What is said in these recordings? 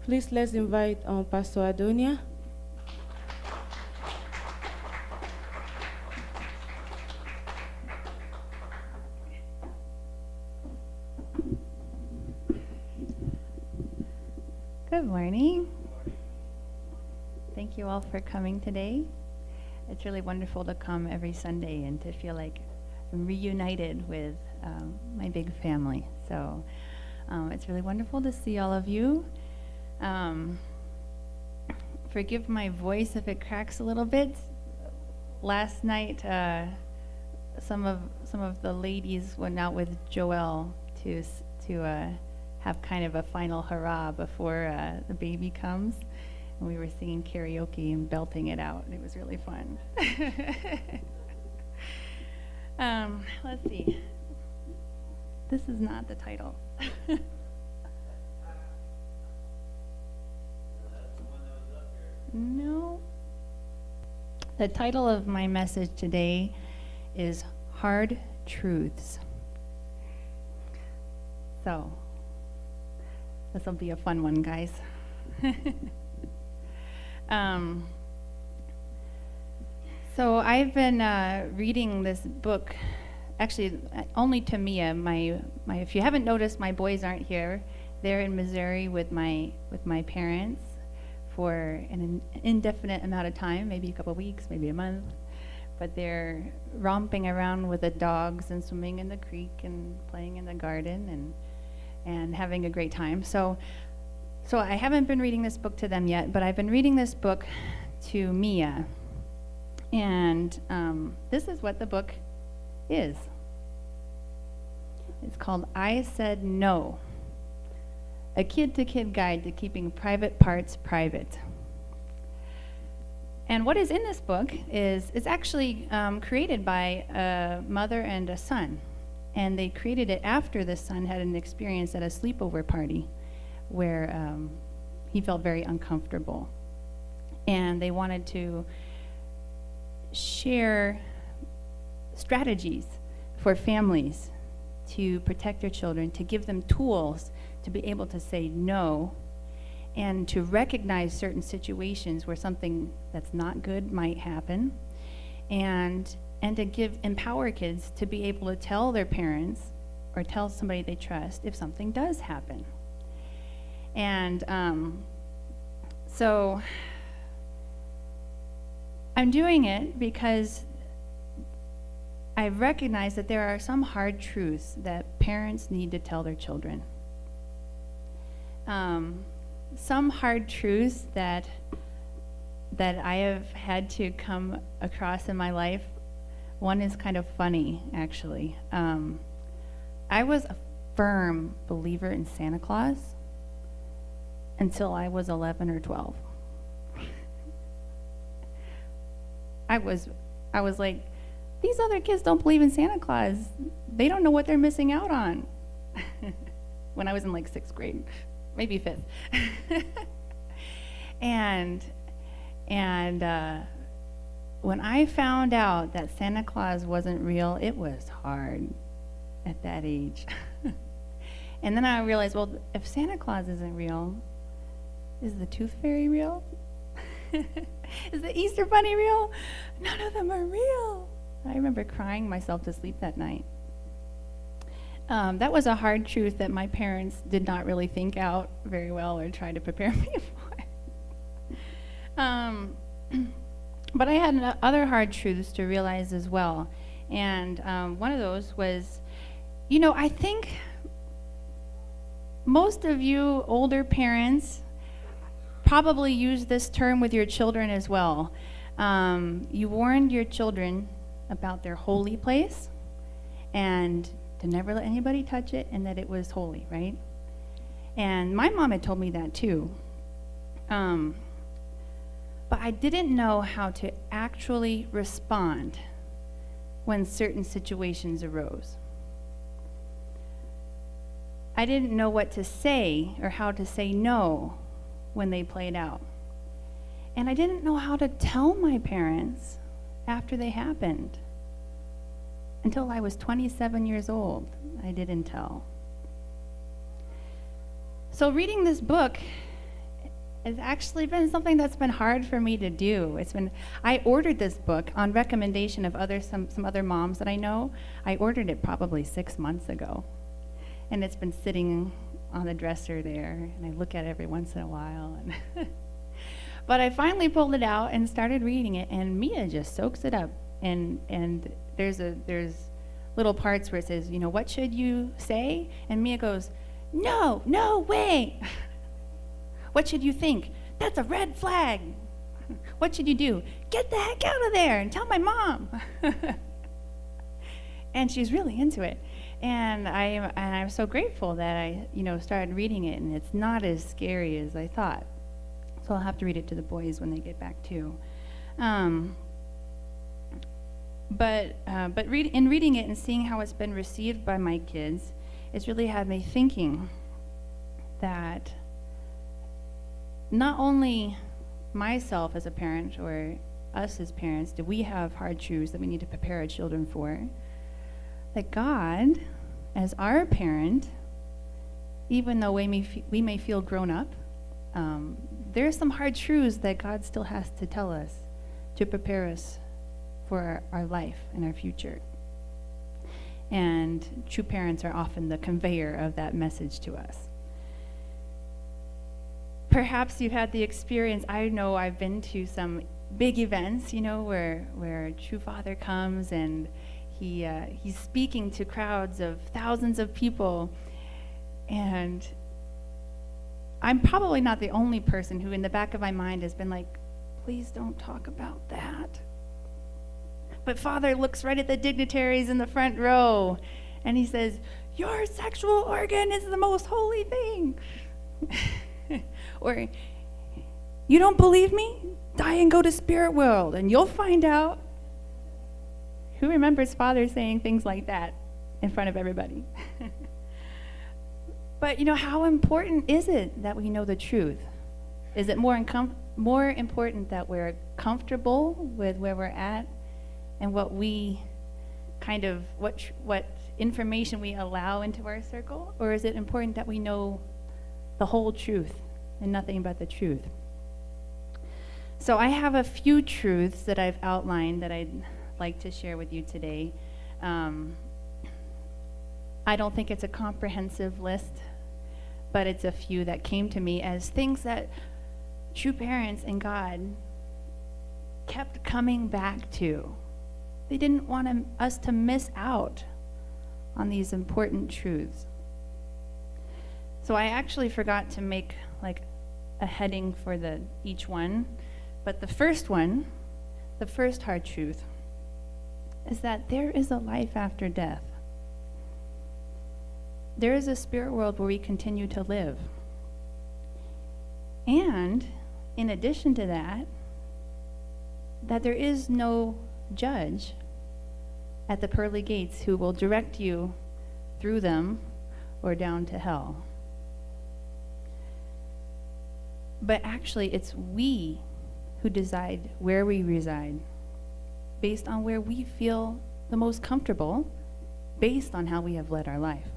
Please let's invite Pastor Adonia. Good morning. Thank you all for coming today. It's really wonderful to come every Sunday and to feel like I'm reunited with my big family. So it's really wonderful to see all of you. Forgive my voice if it cracks a little bit. Last night, some of the ladies went out with Joelle to have kind of a final hurrah before the baby comes. And we were singing karaoke and belting it out. It was really fun. Let's see. This is not the title. No. The title of my message today is Hard Truths. So, this will be a fun one, guys. So I've been reading this book, actually only to Mia. If you haven't noticed, my boys aren't here. They're in Missouri with my parents for an indefinite amount of time, maybe a couple of weeks, maybe a month. But they're romping around with the dogs and swimming in the creek and playing in the garden and having a great time. So I haven't been reading this book to them yet, but I've been reading this book to Mia. And this is what the book is. It's called I Said No, a kid-to-kid guide to keeping private parts private. And what is in this book is it's actually created by a mother and a son. And they created it after the son had an experience at a sleepover party where he felt very uncomfortable. And they wanted to share strategies for families to protect their children, to give them tools to be able to say no, and to recognize certain situations where something that's not good might happen, and to empower kids to be able to tell their parents or tell somebody they trust if something does happen. And so I'm doing it because I recognize that there are some hard truths that parents need to tell their children. Some hard truths that I have had to come across in my life. One is kind of funny, actually. I was a firm believer in Santa Claus until I was 11 or 12. I was like, these other kids don't believe in Santa Claus. They don't know what they're missing out on. When I was in like 6th grade, maybe 5th. And when I found out that Santa Claus wasn't real, it was hard at that age. And then I realized, well, if Santa Claus isn't real, is the Tooth Fairy real? Is the Easter Bunny real? None of them are real. I remember crying myself to sleep that night. That was a hard truth that my parents did not really think out very well or try to prepare me for. But I had other hard truths to realize as well. And one of those was, I think most of you older parents probably use this term with your children as well. You warned your children about their holy place and to never let anybody touch it and that it was holy, right? And my mom had told me that too. But I didn't know how to actually respond when certain situations arose. I didn't know what to say or how to say no when they played out. And I didn't know how to tell my parents after they happened. Until I was 27 years old, I didn't tell. So reading this book It's actually been something that's been hard for me to do. I ordered this book on recommendation of some other moms that I know. I ordered it probably 6 months ago. And it's been sitting on the dresser there, and I look at it every once in a while. But I finally pulled it out and started reading it, and Mia just soaks it up. And there's little parts where it says, what should you say? And Mia goes, no way. What should you think? That's a red flag. What should you do? Get the heck out of there and tell my mom. And she's really into it. And I'm so grateful that I, started reading it, and it's not as scary as I thought. So I'll have to read it to the boys when they get back too. But in reading it and seeing how it's been received by my kids, it's really had me thinking that not only myself as a parent or us as parents do we have hard truths that we need to prepare our children for, that God, as our parent, even though we may feel grown up, there are some hard truths that God still has to tell us to prepare us for our life and our future. And true parents are often the conveyor of that message to us. Perhaps you've had the experience, I know I've been to some big events, where a true father comes and he's speaking to crowds of thousands of people. And I'm probably not the only person who in the back of my mind has been like, please don't talk about that. But Father looks right at the dignitaries in the front row and he says, your sexual organ is the most holy thing. Or, you don't believe me? Die and go to spirit world and you'll find out. Who remembers Father saying things like that in front of everybody? But how important is it that we know the truth? Is it more important that we're comfortable with where we're at and what information we allow into our circle? Or is it important that we know the whole truth and nothing but the truth? So I have a few truths that I've outlined that I'd like to share with you today. I don't think it's a comprehensive list, but it's a few that came to me as things that true parents and God kept coming back to. They didn't want us to miss out on these important truths. So I actually forgot to make a heading for each one, but the first hard truth is that there is a life after death. There is a spirit world where we continue to live. And in addition to that there is no judge at the pearly gates who will direct you through them or down to hell. But actually, it's we who decide where we reside based on where we feel the most comfortable, based on how we have led our life,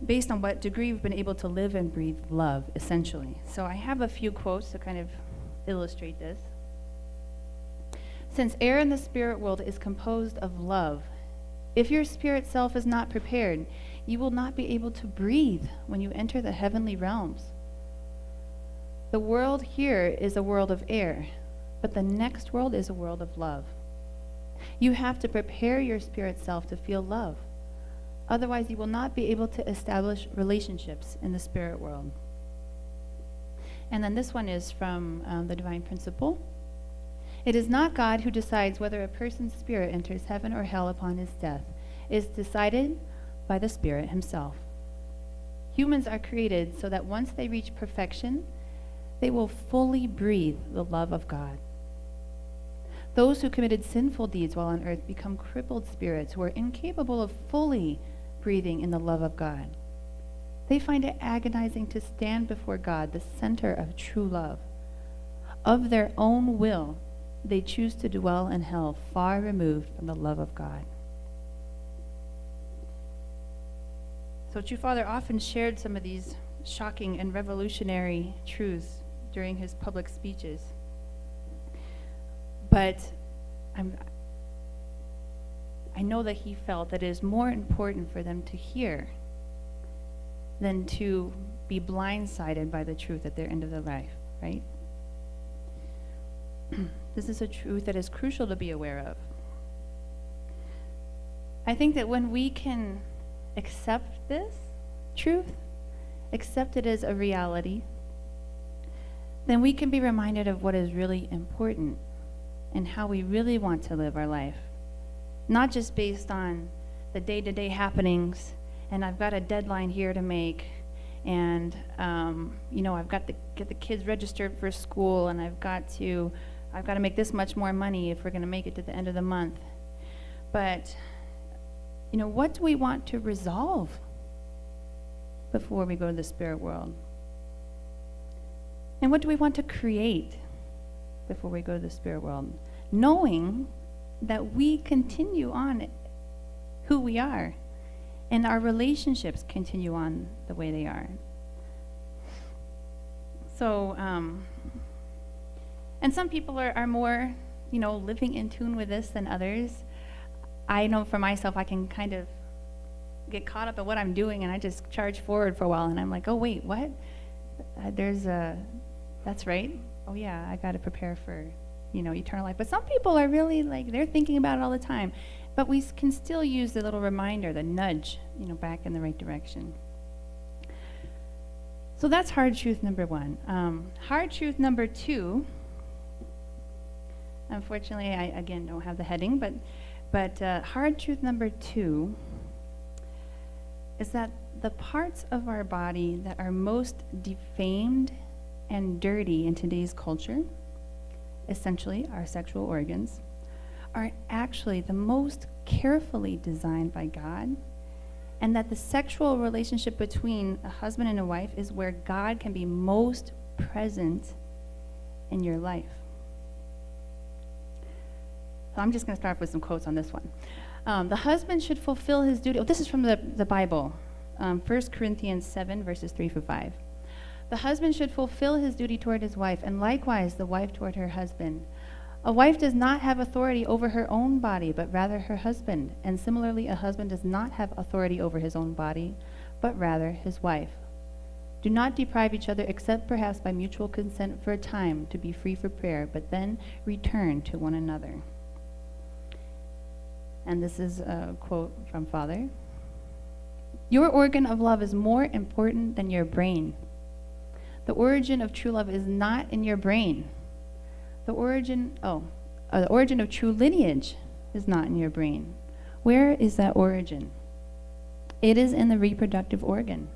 based on what degree we've been able to live and breathe love, essentially. So I have a few quotes to kind of illustrate this. Since air in the spirit world is composed of love, if your spirit self is not prepared, you will not be able to breathe when you enter the heavenly realms. The world here is a world of air, but the next world is a world of love. You have to prepare your spirit self to feel love. Otherwise, you will not be able to establish relationships in the spirit world. And then this one is from the Divine Principle. It is not God who decides whether a person's spirit enters heaven or hell upon his death. It is decided by the Spirit himself. Humans are created so that once they reach perfection, they will fully breathe the love of God. Those who committed sinful deeds while on earth become crippled spirits who are incapable of fully breathing in the love of God. They find it agonizing to stand before God, the center of true love. Of their own will, they choose to dwell in hell, far removed from the love of God. So True Father often shared some of these shocking and revolutionary truths during his public speeches. But I know that he felt that it is more important for them to hear than to be blindsided by the truth at their end of their life, right? This is a truth that is crucial to be aware of. I think that when we can accept this truth, accept it as a reality, then we can be reminded of what is really important and how we really want to live our life. Not just based on the day-to-day happenings, and I've got a deadline here to make, and I've got to get the kids registered for school, and I've got to make this much more money if we're going to make it to the end of the month. But what do we want to resolve before we go to the spirit world? And what do we want to create before we go to the spirit world? Knowing that we continue on who we are, and our relationships continue on the way they are. So, and some people are more, living in tune with this than others. I know for myself, I can kind of get caught up in what I'm doing, and I just charge forward for a while, and I'm like, oh, wait, what? That's right. Oh, yeah, I got to prepare for, eternal life. But some people are really they're thinking about it all the time. But we can still use the little reminder, the nudge, back in the right direction. So that's hard truth number one. Hard truth number two, unfortunately, I, again, don't have the heading, but hard truth number two is that the parts of our body that are most defamed and dirty in today's culture, essentially our sexual organs, are actually the most carefully designed by God, and that the sexual relationship between a husband and a wife is where God can be most present in your life. So I'm just going to start with some quotes on this one. The husband should fulfill his duty. Oh, this is from the Bible, 1 Corinthians 7, verses 3-5. The husband should fulfill his duty toward his wife, and likewise the wife toward her husband. A wife does not have authority over her own body, but rather her husband. And similarly, a husband does not have authority over his own body, but rather his wife. Do not deprive each other, except perhaps by mutual consent for a time, to be free for prayer, but then return to one another. And this is a quote from Father. Your organ of love is more important than your brain. The origin of true love is not in your brain. The origin of true lineage is not in your brain. Where is that origin? It is in the reproductive organ.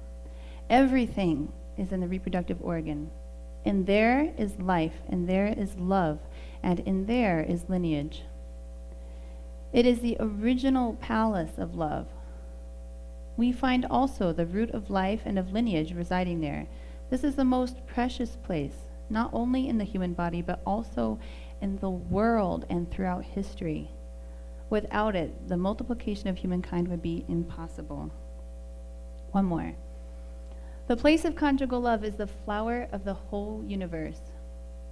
Everything is in the reproductive organ. And there is life, and there is love, and in there is lineage. It is the original palace of love. We find also the root of life and of lineage residing there. This is the most precious place, not only in the human body, but also in the world and throughout history. Without it, the multiplication of humankind would be impossible. One more. The place of conjugal love is the flower of the whole universe.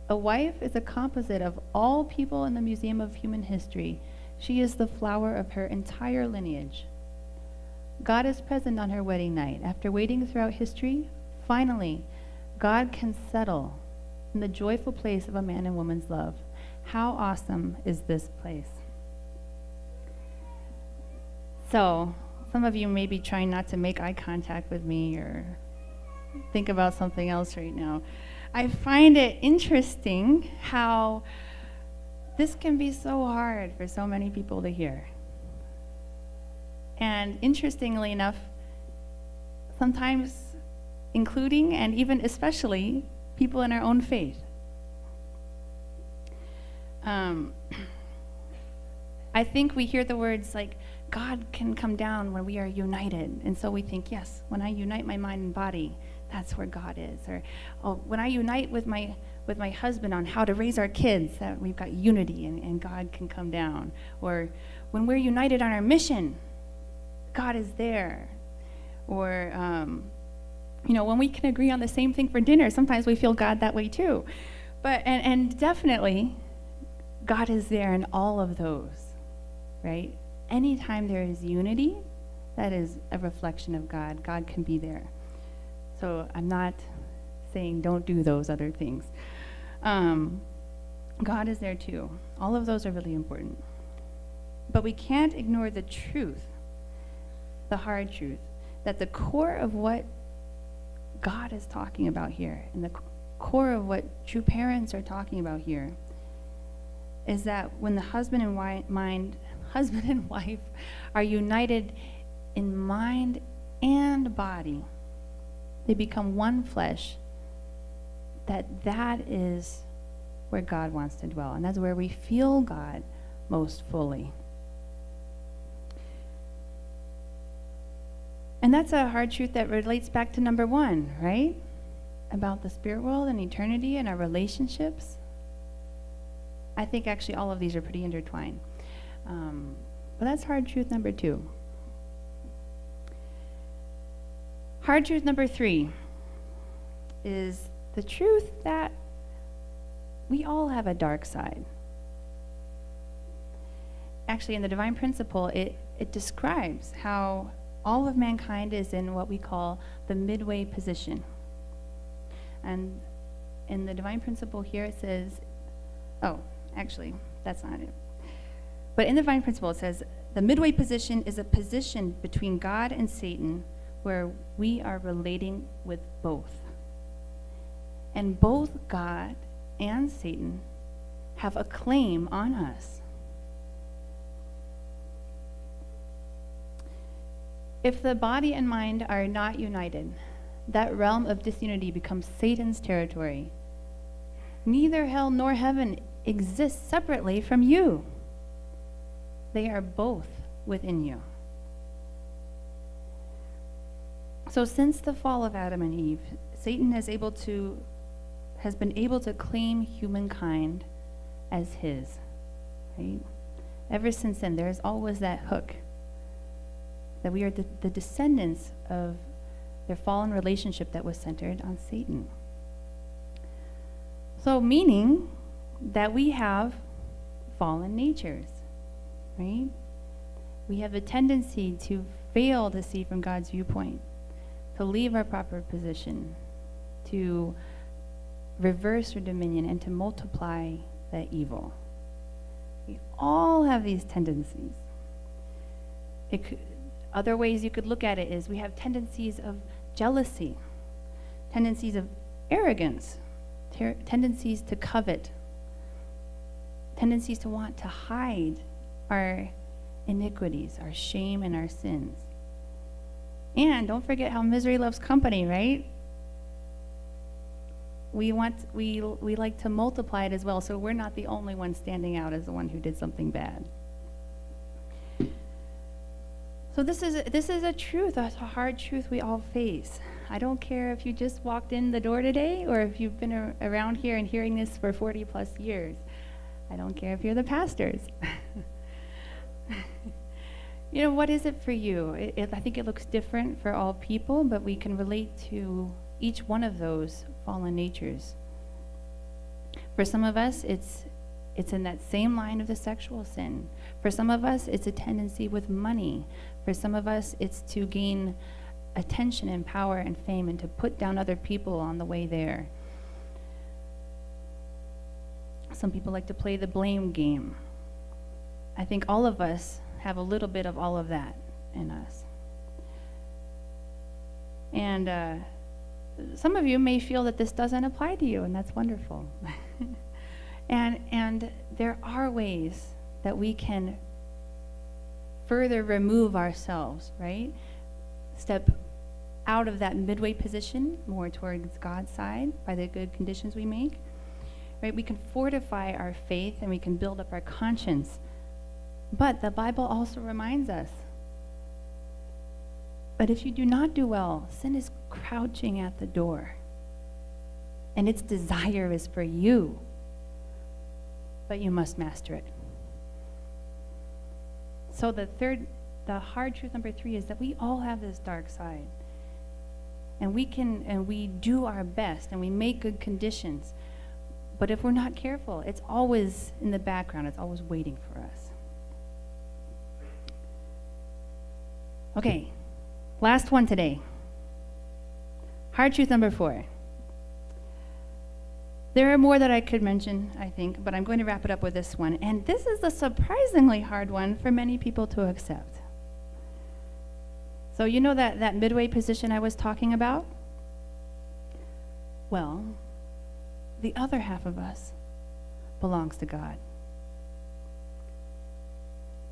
A wife is a composite of all people in the Museum of Human History. She is the flower of her entire lineage. God is present on her wedding night. After waiting throughout history, finally, God can settle in the joyful place of a man and woman's love. How awesome is this place? So, some of you may be trying not to make eye contact with me or think about something else right now. I find it interesting how this can be so hard for so many people to hear. And interestingly enough, sometimes including and even especially people in our own faith. I think we hear the words like, God can come down when we are united. And so we think, yes, when I unite my mind and body, that's where God is. Or, oh, when I unite with my husband on how to raise our kids, that we've got unity and God can come down. Or when we're united on our mission, God is there. Or When we can agree on the same thing for dinner, sometimes we feel God that way too. But and definitely God is there in all of those, right? Anytime there is unity, that is a reflection of God. God can be there. So I'm not saying don't do those other things. God is there too. All of those are really important. But we can't ignore the truth, the hard truth, that the core of what God is talking about here, and the core of what true parents are talking about here, is that when the husband and wife are united in mind and body, they become one flesh, that is where God wants to dwell, and that's where we feel God most fully. And that's a hard truth that relates back to number 1, right? About the spirit world and eternity and our relationships. I think actually all of these are pretty intertwined. But that's hard truth number 2. Hard truth number 3 is the truth that we all have a dark side. Actually, in the divine principle, it describes how all of mankind is in what we call the midway position. And in the divine principle here it says, actually, that's not it. But in the divine principle it says, the midway position is a position between God and Satan where we are relating with both. And both God and Satan have a claim on us. If the body and mind are not united, that realm of disunity becomes Satan's territory. Neither hell nor heaven exist separately from you. They are both within you. So since the fall of Adam and Eve, Satan has been able to claim humankind as his, right? Ever since then, there's always that hook that we are the descendants of their fallen relationship that was centered on Satan. So meaning that we have fallen natures, right? We have a tendency to fail to see from God's viewpoint, to leave our proper position, to reverse our dominion, and to multiply the evil. We all have these tendencies. Other ways you could look at it is we have tendencies of jealousy, tendencies of arrogance, tendencies to covet, tendencies to want to hide our iniquities, our shame, and our sins. And don't forget how misery loves company, right? We like to multiply it as well, so we're not the only one standing out as the one who did something bad. So this is a truth, a hard truth we all face. I don't care if you just walked in the door today or if you've been around here and hearing this for 40 plus years. I don't care if you're the pastors. What is it for you? I think it looks different for all people, but we can relate to each one of those fallen natures. For some of us, it's in that same line of the sexual sin. For some of us, it's a tendency with money. For some of us, it's to gain attention and power and fame and to put down other people on the way there. Some people like to play the blame game. I think all of us have a little bit of all of that in us. And some of you may feel that this doesn't apply to you, and that's wonderful. And there are ways that we can further remove ourselves, right? Step out of that midway position, more towards God's side, by the good conditions we make, right? We can fortify our faith and we can build up our conscience. But the Bible also reminds us, but if you do not do well, sin is crouching at the door, and its desire is for you, but you must master it. So the hard truth number 3 is that we all have this dark side. And we do our best and we make good conditions. But if we're not careful, it's always in the background. It's always waiting for us. Okay, last one today. Hard truth number 4. There are more that I could mention, I think, but I'm going to wrap it up with this one. And this is a surprisingly hard one for many people to accept. So you know that midway position I was talking about? Well, the other half of us belongs to God.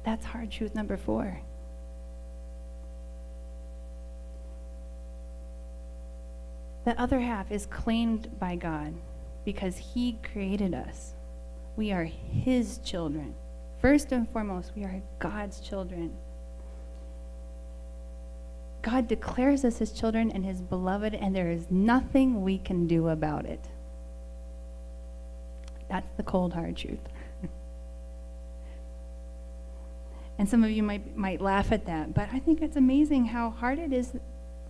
That's hard truth number 4. That other half is claimed by God because he created us. We are his children. First and foremost, we are God's children. God declares us his children and his beloved, and there is nothing we can do about it. That's the cold, hard truth. And some of you might laugh at that, but I think it's amazing how hard it is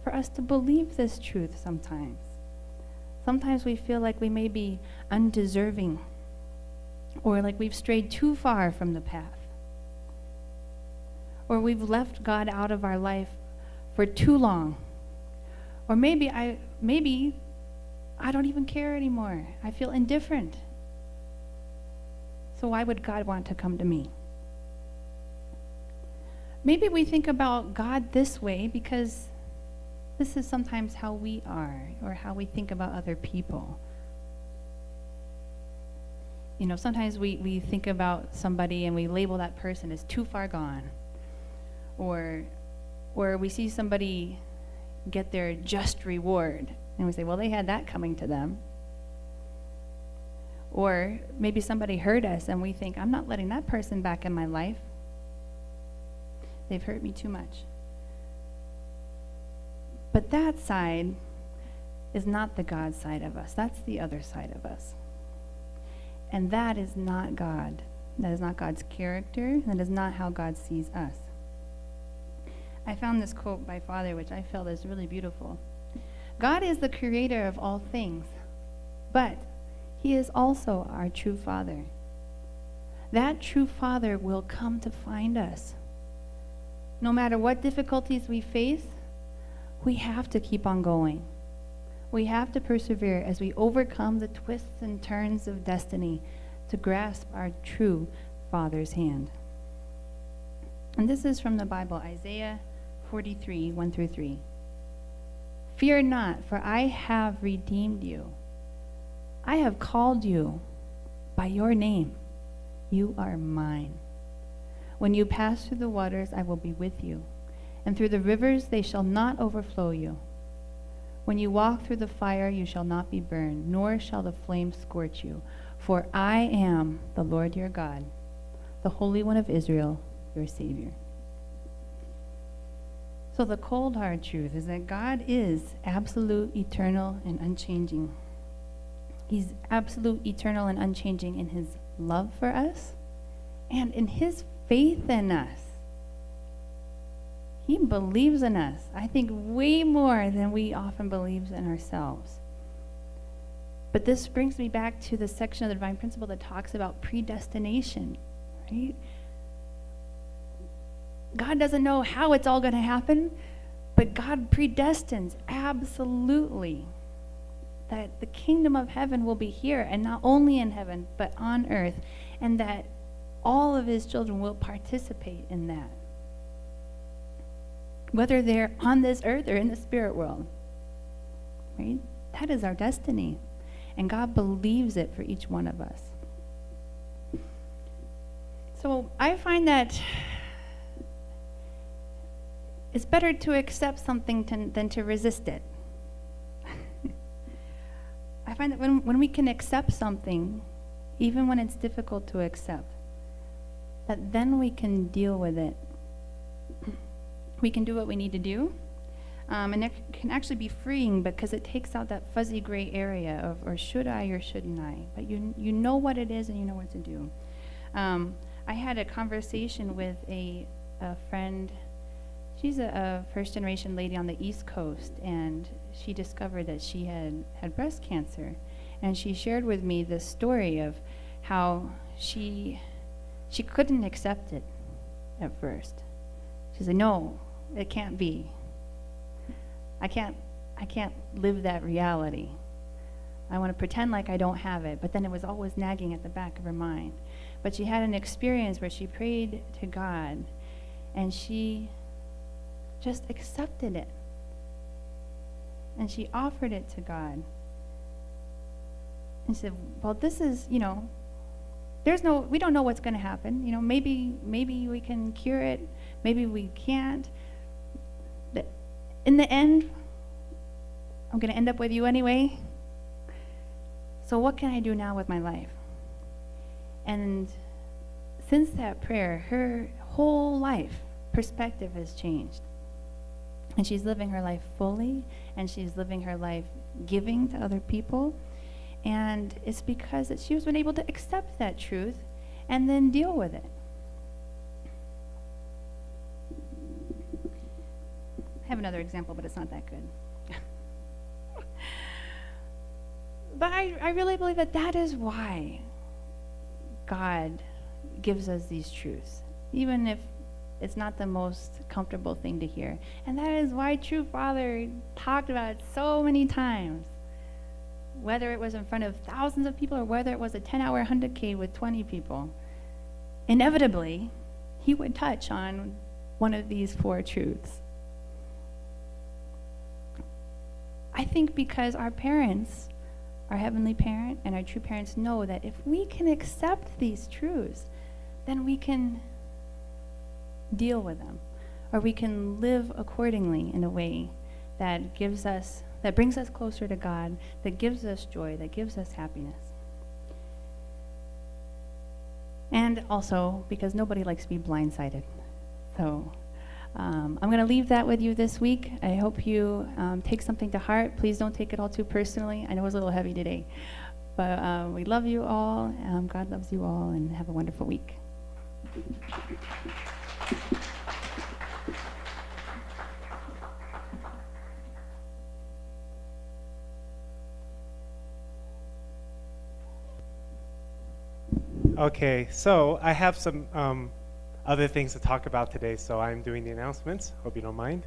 for us to believe this truth sometimes. Sometimes we feel like we may be undeserving, or like we've strayed too far from the path, or we've left God out of our life for too long, or maybe I don't even care anymore. I feel indifferent. So why would God want to come to me? Maybe we think about God this way because this is sometimes how we are, or how we think about other people. You know, sometimes we think about somebody and we label that person as too far gone. Or we see somebody get their just reward, and we say, well, they had that coming to them. Or maybe somebody hurt us, and we think, I'm not letting that person back in my life. They've hurt me too much. But that side is not the God side of us. That's the other side of us. And that is not God. That is not God's character. That is not how God sees us. I found this quote by Father, which I felt is really beautiful. God is the creator of all things, but he is also our true Father. That true Father will come to find us. No matter what difficulties we face, we have to keep on going. We have to persevere as we overcome the twists and turns of destiny to grasp our true Father's hand. And this is from the Bible, Isaiah 43, 1-3. Fear not, for I have redeemed you. I have called you by your name. You are mine. When you pass through the waters, I will be with you. And through the rivers, they shall not overflow you. When you walk through the fire, you shall not be burned, nor shall the flame scorch you. For I am the Lord your God, the Holy One of Israel, your Savior. So the cold, hard truth is that God is absolute, eternal, and unchanging. He's absolute, eternal, and unchanging in his love for us and in his faith in us. He believes in us, I think, way more than we often believe in ourselves. But this brings me back to the section of the Divine Principle that talks about predestination, right? God doesn't know how it's all going to happen, but God predestines absolutely that the kingdom of heaven will be here, and not only in heaven, but on earth, and that all of his children will participate in that, whether they're on this earth or in the spirit world, right? That is our destiny, and God believes it for each one of us. So I find that it's better to accept something than to resist it. I find that when we can accept something, even when it's difficult to accept, that then we can deal with it. We can do what we need to do, and it can actually be freeing because it takes out that fuzzy gray area of, or should I or shouldn't I? But you know what it is and you know what to do. I had a conversation with a friend. She's a first-generation lady on the East Coast, and she discovered that she had breast cancer. And she shared with me this story of how she couldn't accept it at first. She said, "No, it can't be. I can't live that reality. I want to pretend like I don't have it." But then it was always nagging at the back of her mind. But she had an experience where she prayed to God, and she just accepted it. And she offered it to God. And she said, "Well, this is, we don't know what's going to happen. Maybe we can cure it. Maybe we can't. But in the end, I'm going to end up with you anyway. So what can I do now with my life?" And since that prayer, her whole life perspective has changed. And she's living her life fully, and she's living her life giving to other people. And it's because that she was able to accept that truth and then deal with it. I have another example, but it's not that good. But I really believe that is why God gives us these truths, even if it's not the most comfortable thing to hear. And that is why True Father talked about it so many times. Whether it was in front of thousands of people or whether it was a 10-hour 100K with 20 people, inevitably, he would touch on one of these 4 truths. I think because our parents, our Heavenly Parent and our true parents, know that if we can accept these truths, then we can deal with them, or we can live accordingly in a way that brings us closer to God, that gives us joy, that gives us happiness. And also because nobody likes to be blindsided. So I'm going to leave that with you this week. I hope you take something to heart. Please don't take it all too personally. I know it was a little heavy today. But we love you all. God loves you all, and have a wonderful week. Okay, so I have some other things to talk about today, so I'm doing the announcements. Hope you don't mind.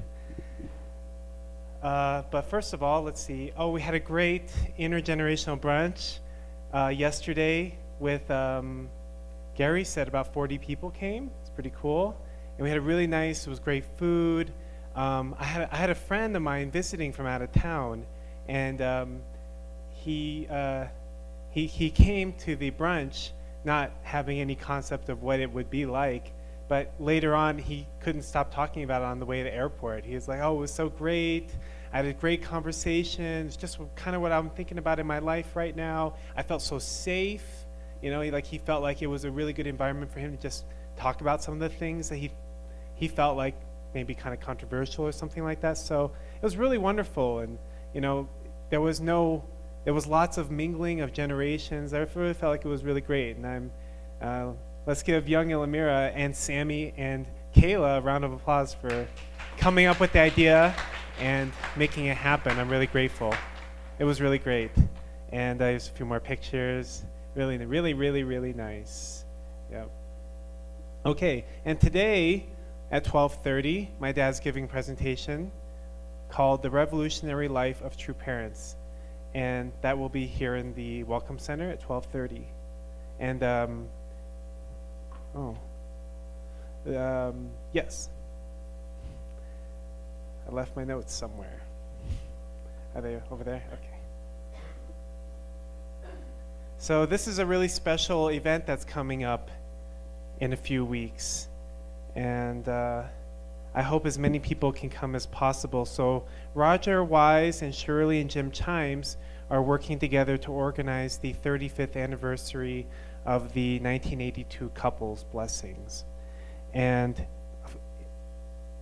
But first of all, let's see. Oh, we had a great intergenerational brunch yesterday with Gary said about 40 people came. It's pretty cool. And we had a really nice, it was great food. I had a friend of mine visiting from out of town, and he came to the brunch not having any concept of what it would be like, but later on he couldn't stop talking about it on the way to the airport. He was like, "Oh, it was so great. I had a great conversation. It's just kind of what I'm thinking about in my life right now. I felt so safe." He felt like it was a really good environment for him to just talk about some of the things that he felt like maybe kind of controversial or something like that. So it was really wonderful, and there was lots of mingling of generations. I really felt like it was really great. And let's give young Elamira and Sammy and Kayla a round of applause for coming up with the idea and making it happen. I'm really grateful. It was really great. And there's a few more pictures. Really, really, really, really nice. Yep. Okay, and today at 12:30, my dad's giving a presentation called The Revolutionary Life of True Parents. And that will be here in the Welcome Center at 12:30. And yes, I left my notes somewhere. Are they over there? Okay. So this is a really special event that's coming up in a few weeks, and I hope as many people can come as possible. So Roger Wise and Shirley and Jim Chimes are working together to organize the 35th anniversary of the 1982 couples blessings. And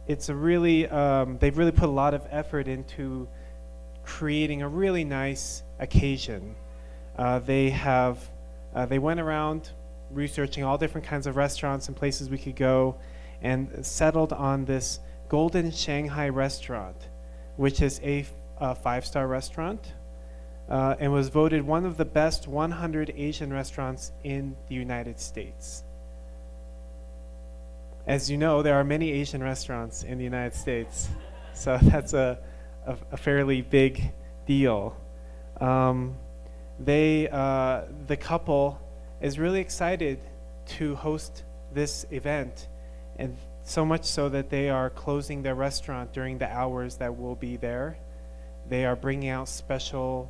it's a really, they've really put a lot of effort into creating a really nice occasion. They went around researching all different kinds of restaurants and places we could go, and settled on this Golden Shanghai restaurant, which is a 5-star restaurant and was voted one of the best 100 Asian restaurants in the United States. As you know, there are many Asian restaurants in the United States, so that's a fairly big deal. The couple is really excited to host this event, and so much so that they are closing their restaurant during the hours that we'll be there. They are bringing out special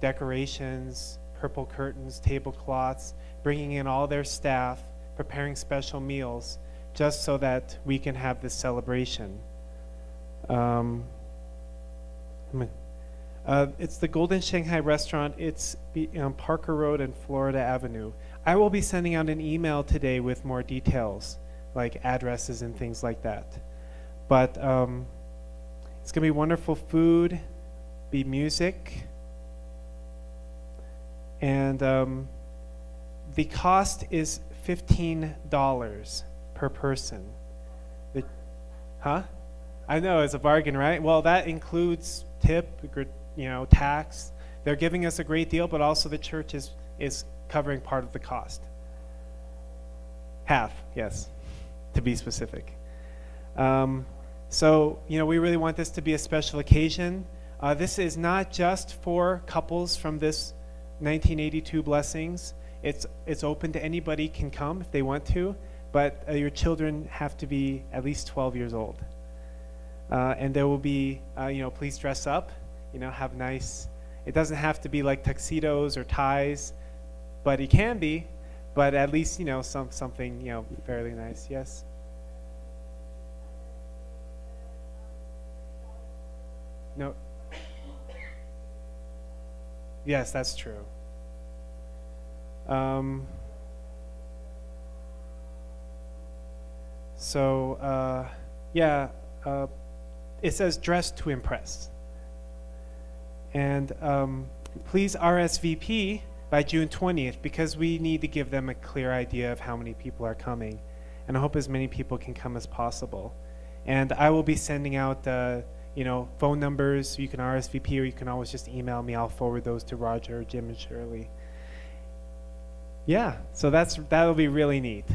decorations, purple curtains, tablecloths, bringing in all their staff, preparing special meals, just so that we can have this celebration. It's the Golden Shanghai Restaurant. It's on Parker Road and Florida Avenue. I will be sending out an email today with more details, like addresses and things like that. But it's going to be wonderful food, be music, and the cost is $15 per person. I know, it's a bargain, right? Well, that includes tip, tax. They're giving us a great deal, but also the church is covering part of the cost. Half, yes, to be specific. So, we really want this to be a special occasion. This is not just for couples from this 1982 Blessings. It's open to anybody can come if they want to, but your children have to be at least 12 years old. And there will be, please dress up, have nice, it doesn't have to be like tuxedos or ties, but it can be, but at least, something, fairly nice, yes? No. Yes, that's true. It says dress to impress. And please RSVP by June 20th because we need to give them a clear idea of how many people are coming. And I hope as many people can come as possible. And I will be sending out phone numbers. You can RSVP or you can always just email me. I'll forward those to Roger, Jim, and Shirley. Yeah, so that'll be really neat.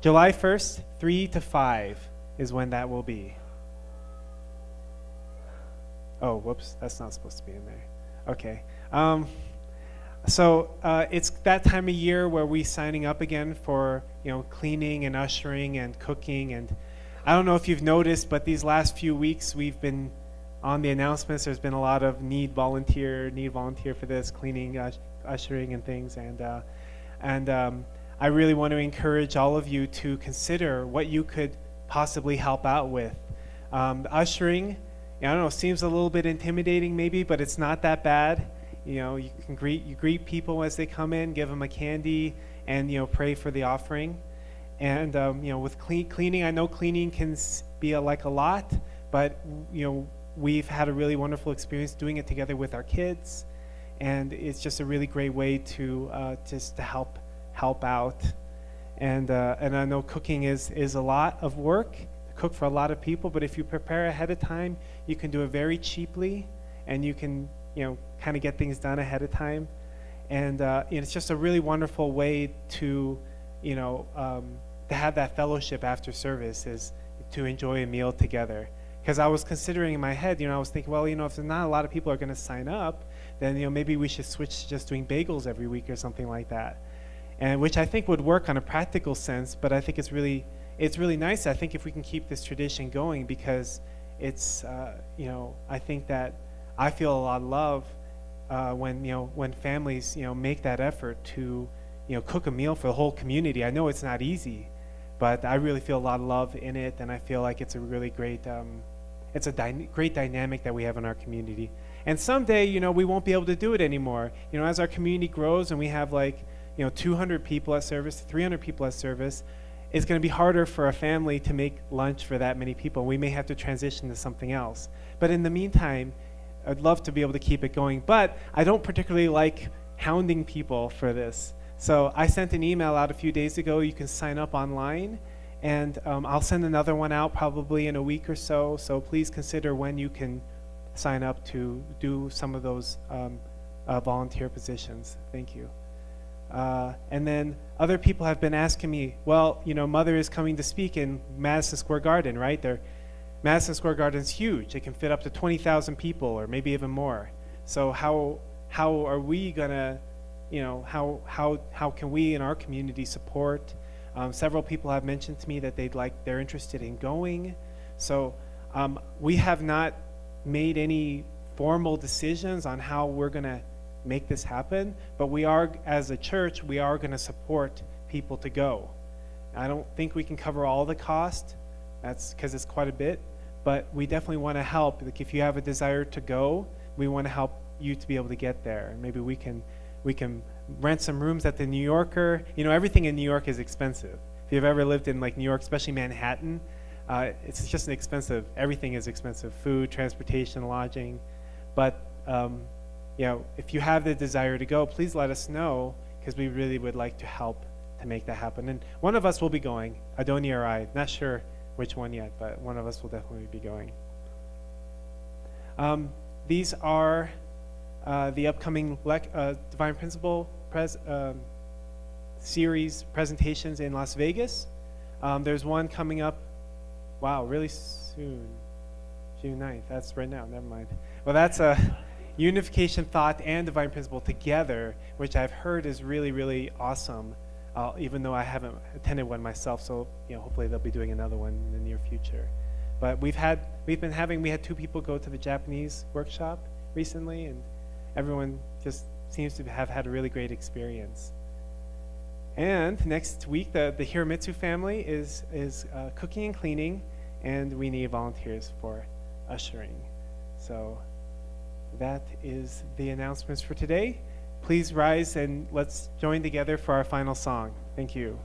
July 1st, 3 to 5 is when that will be. Oh, whoops, that's not supposed to be in there. Okay. So it's that time of year where we're signing up again for cleaning and ushering and cooking. And I don't know if you've noticed, but these last few weeks we've been on the announcements. There's been a lot of need volunteer for this, cleaning, ushering, and things. And I really want to encourage all of you to consider what you could possibly help out with. Ushering, I don't know, seems a little bit intimidating maybe, but it's not that bad. You can greet people as they come in, give them a candy, and pray for the offering. And with cleaning, I know cleaning can be like a lot, but we've had a really wonderful experience doing it together with our kids, and it's just a really great way to just to help out. And I know cooking is a lot of work. Cook for a lot of people, but if you prepare ahead of time, you can do it very cheaply, and you can kind of get things done ahead of time, and it's just a really wonderful way to have that fellowship after service, is to enjoy a meal together. Because I was considering in my head, I was thinking, well, if there's not a lot of people are going to sign up, then maybe we should switch to just doing bagels every week or something like that, and which I think would work on a practical sense, but I think it's really nice. I think if we can keep this tradition going, because it's, I think that I feel a lot of love when families, make that effort to, cook a meal for the whole community. I know it's not easy, but I really feel a lot of love in it, and I feel like it's a really great, it's a great dynamic that we have in our community. And someday, we won't be able to do it anymore. As our community grows and we have 200 people at service, 300 people at service, it's going to be harder for a family to make lunch for that many people. We may have to transition to something else. But in the meantime, I'd love to be able to keep it going. But I don't particularly like hounding people for this. So I sent an email out a few days ago. You can sign up online. And I'll send another one out probably in a week or so. So please consider when you can sign up to do some of those volunteer positions. Thank you. And then other people have been asking me, well, Mother is coming to speak in Madison Square Garden, right? Madison Square Garden is huge. It can fit up to 20,000 people or maybe even more. So how are we gonna, how can we in our community support? Several people have mentioned to me that they're interested in going. So we have not made any formal decisions on how we're gonna make this happen, but we are, as a church, we are gonna support people to go. I don't think we can cover all the cost. That's because it's quite a bit, but we definitely want to help. Like if you have a desire to go, we want to help you to be able to get there. And maybe we can rent some rooms at the New Yorker. Everything in New York is expensive. If you've ever lived in like New York, especially Manhattan, it's just everything is expensive: food, transportation, lodging. But if you have the desire to go, please let us know, because we really would like to help to make that happen. And one of us will be going, Adonia or I. Not sure which one yet, but one of us will definitely be going. These are the upcoming Divine Principle series presentations in Las Vegas. There's one coming up, really soon, June 9th. That's right now, never mind. Well, that's a Unification Thought and Divine Principle together, which I've heard is really, really awesome. Even though I haven't attended one myself, so hopefully they'll be doing another one in the near future. But we had 2 people go to the Japanese workshop recently, and everyone just seems to have had a really great experience. And next week, the Hiramitsu family is cooking and cleaning, and we need volunteers for ushering. So that is the announcements for today. Please rise and let's join together for our final song. Thank you.